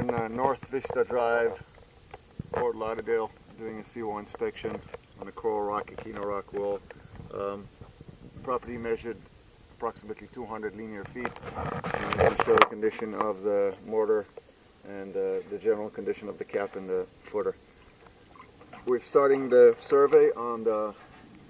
on North Vista Drive, Fort Lauderdale, doing a seawall inspection on a coral rock, Aquino rock wall. Property measured approximately 200 linear feet, and I'm going to show the condition of the mortar and the general condition of the cap and the footer. We're starting the survey on the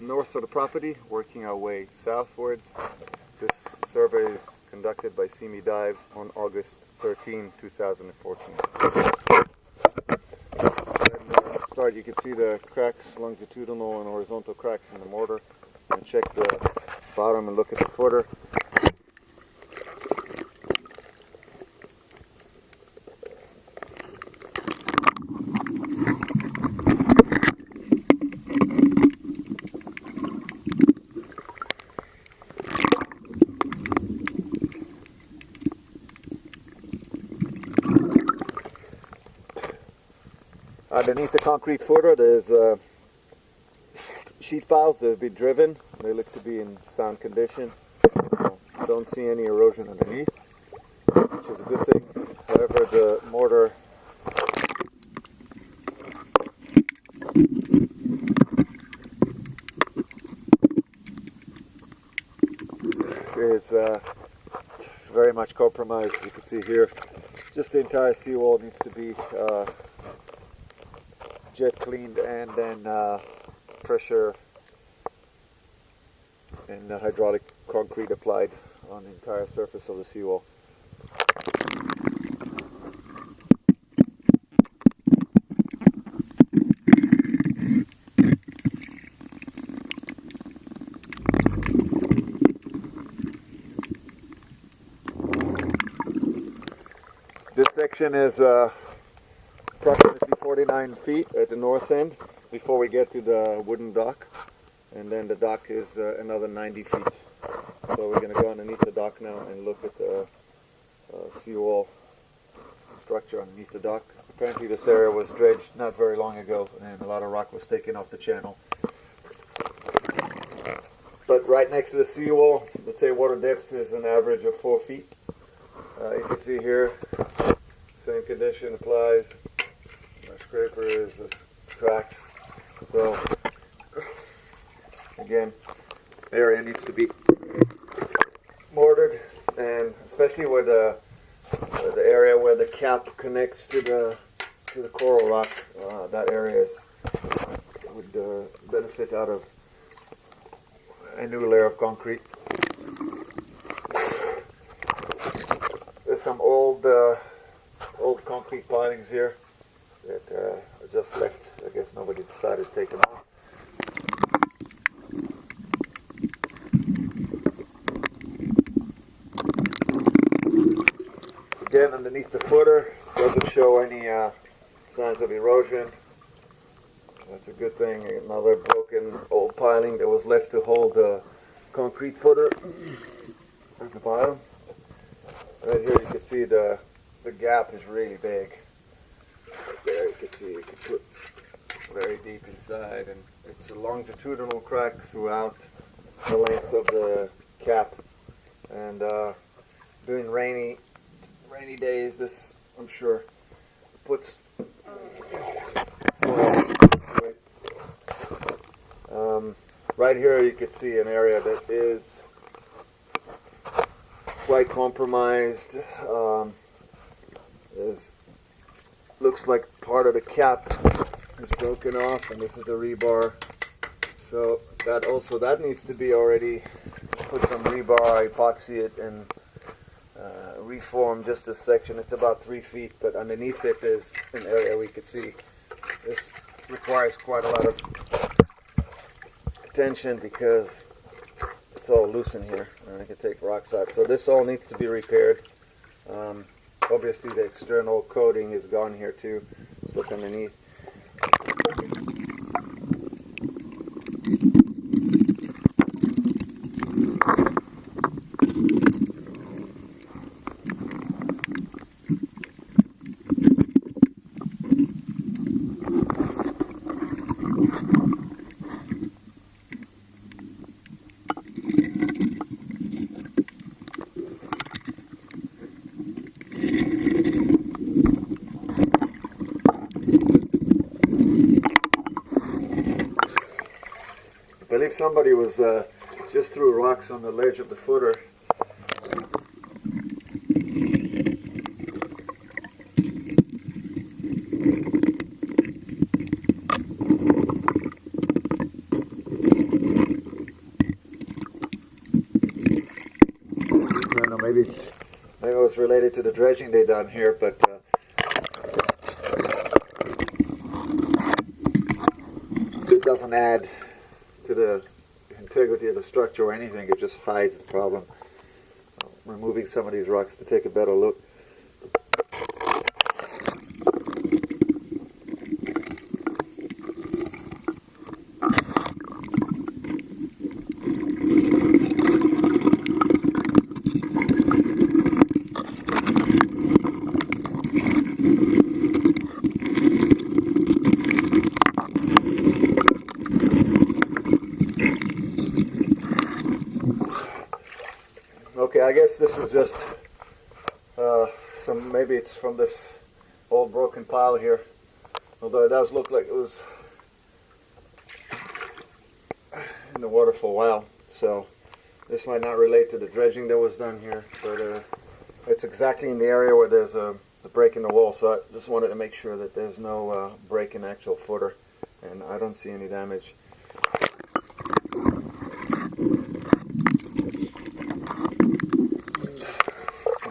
north of the property, working our way southwards. This survey is conducted by S.M.D Dive on August 13, 2014. You can see the cracks, longitudinal and horizontal cracks in the mortar, and check the bottom and look at the footer. Underneath the concrete footer there's sheet piles that have been driven. They look to be in sound condition. I don't see any erosion underneath, which is a good thing. However, the mortar is very much compromised. You can see here, just the entire seawall needs to be jet cleaned and then pressure and hydraulic concrete applied on the entire surface of the seawall. This section is approximately 49 feet at the north end before we get to the wooden dock, and then the dock is another 90 feet. So we're going to go underneath the dock now and look at the seawall structure underneath the dock. Apparently this area was dredged not very long ago and a lot of rock was taken off the channel. But right next to the seawall, let's say water depth is an average of 4 feet. You can see here, same condition applies. My scraper is cracks. So again, the area needs to be mortared, and especially where the area where the cap connects to the coral rock, that area would benefit out of a new layer of concrete. There's some old concrete pilings here that are just left. I guess nobody decided to take them out. Again, underneath the footer, doesn't show any signs of erosion. That's a good thing. Another broken old piling that was left to hold the concrete footer at the bottom. Right here you can see the gap is really big. Right there you can see you can put very deep inside, and it's a longitudinal crack throughout the length of the cap. And during rainy days, this, I'm sure, puts right here you can see an area that is quite compromised. Looks like part of the cap is broken off, and this is the rebar. So that needs to be already put some rebar, epoxy it, and reform just this section. It's about 3 feet, but underneath it is an area we could see. This requires quite a lot of attention because it's all loose in here, and I can take rocks out. So this all needs to be repaired. Obviously the external coating is gone here too. Let's look underneath. somebody was just threw rocks on the ledge of the footer. I don't know, maybe it was related to the dredging they done here, but it doesn't add to the integrity of the structure or anything. It just hides the problem. Removing some of these rocks to take a better look. Okay, I guess this is just maybe it's from this old broken pile here, although it does look like it was in the water for a while, so this might not relate to the dredging that was done here, but it's exactly in the area where there's a break in the wall, so I just wanted to make sure that there's no break in the actual footer, and I don't see any damage.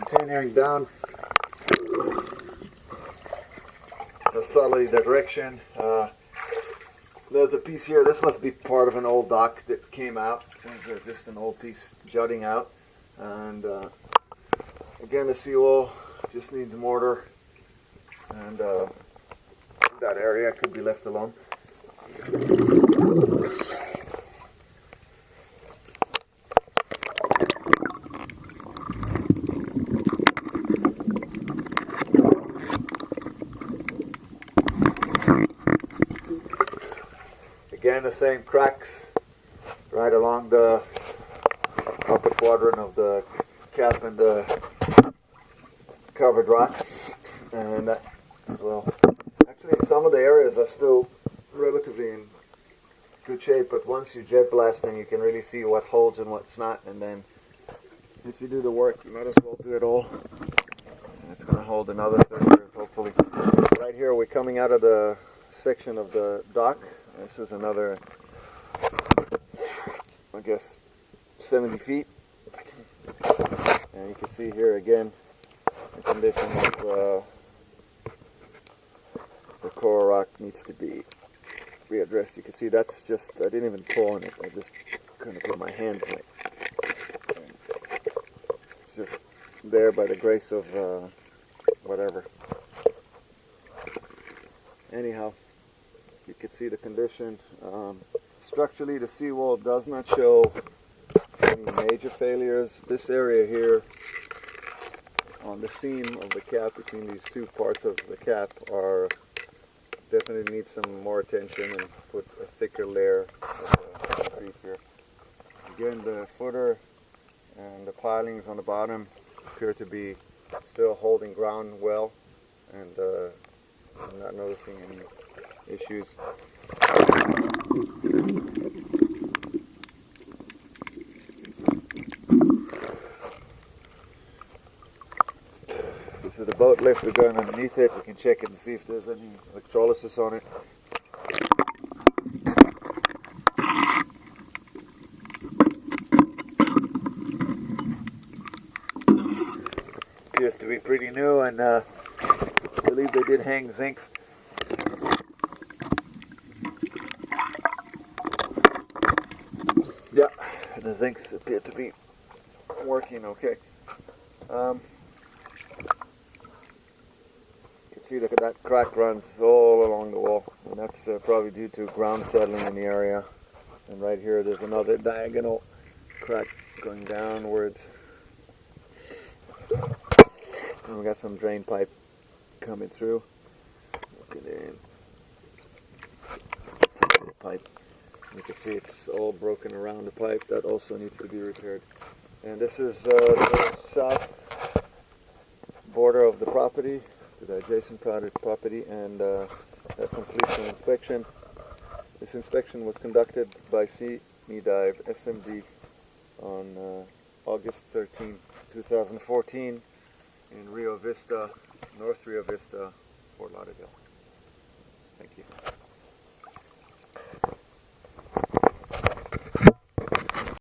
Continuing down the southerly direction, there's a piece here. This must be part of an old dock that came out. There's just an old piece jutting out, and again the seawall just needs mortar, and that area could be left alone. Again, the same cracks right along the upper quadrant of the cap and the covered rock, and that as well. Actually, some of the areas are still relatively in good shape, but once you jet blasting, you can really see what holds and what's not, and then if you do the work, you might as well do it all. And it's going to hold another 30 years, hopefully. Right here, we're coming out of the section of the dock. This is another, I guess, 70 feet. And you can see here again the condition of the coral rock needs to be readdressed. You can see that's just, I didn't even pull on it. I just couldn't put my hand on it. It's just there by the grace of whatever. Anyhow, you can see the condition. Structurally, the seawall does not show any major failures. This area here on the seam of the cap between these two parts of the cap are definitely need some more attention and put a thicker layer of concrete here. Again, the footer and the pilings on the bottom appear to be still holding ground well, and I'm not noticing any issues. This is the boat lift. We're going underneath it. We can check it and see if there's any electrolysis on it. Appears to be pretty new, and I believe they did hang zincs. Yeah, the zincs appear to be working okay. You can see that crack runs all along the wall, and that's probably due to ground settling in the area. And right here there's another diagonal crack going downwards. And we got some drain pipe coming through. Look at it. Pipe. You can see it's all broken around the pipe. That also needs to be repaired. And this is the south border of the property, the adjacent property, and that completes an inspection. This inspection was conducted by knee dive S.M.D on August 13, 2014 in Rio Vista, North Rio Vista, Fort Lauderdale.